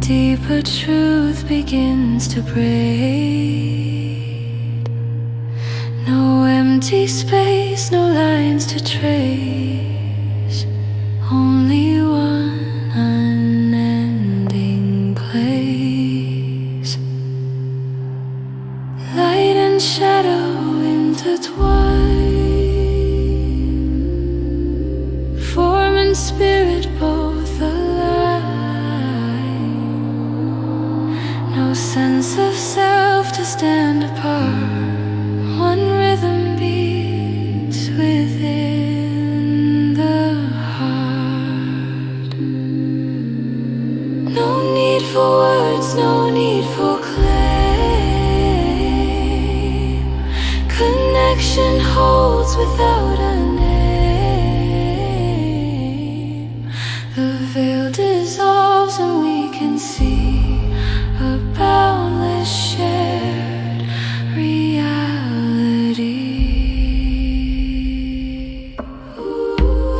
deeper truth begins to break. No empty space, no lines to trace, only one unending place. Light and shadow intertwine, form and spirit both align. No sense of self to stand apart, one rhythm beats within the heart. No need for words, no need for claim. Connection holds without a name. The veil dissolves and we can see a boundless shared reality.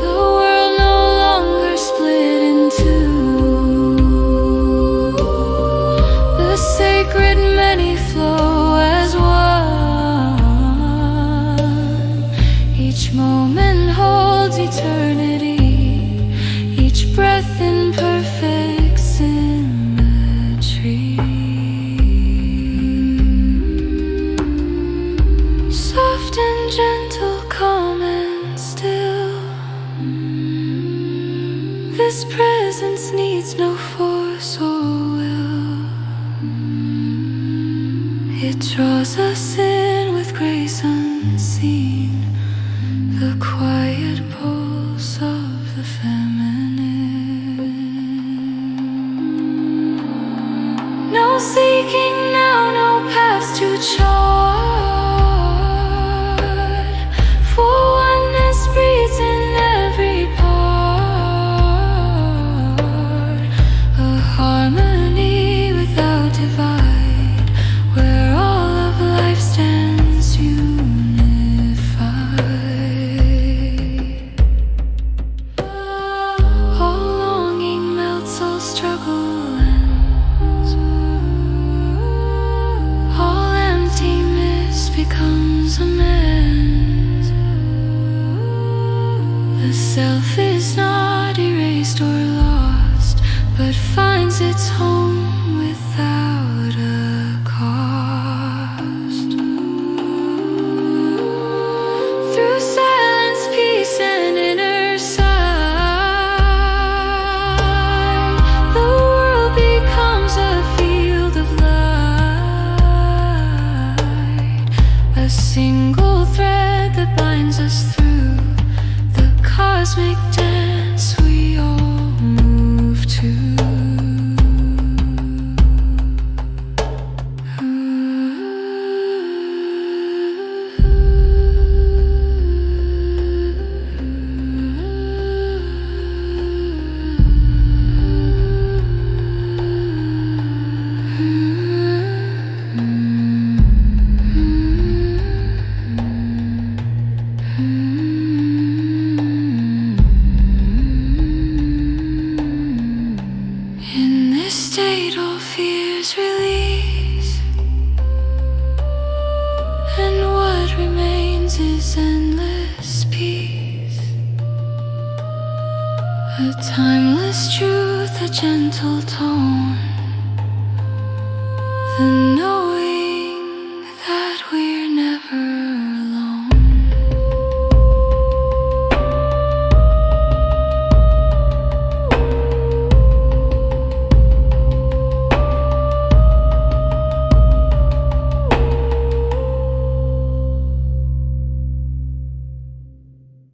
The world no longer split in two. The sacred many flow as one. Each moment holds eternity, each breath in perfect symmetry. Soft and gentle, calm and still, this presence needs no force or will. It draws us in with grace unseen, the quiet pulse of the feminine. No seeking now, no paths to chart, for oneness breathes in every part. A harmony without divide, where all of life stands unified. All longing melts, all struggle ends, all emptiness becomes amends. The self is not erased or lost, but finds its home without a cost. Through silence, peace, and inner sight, the world becomes a field of light, a single thread that binds us through the cosmic dance we all move to. In this state, all fears release, and what remains is endless peace. A timeless truth, a gentle tone, the knowing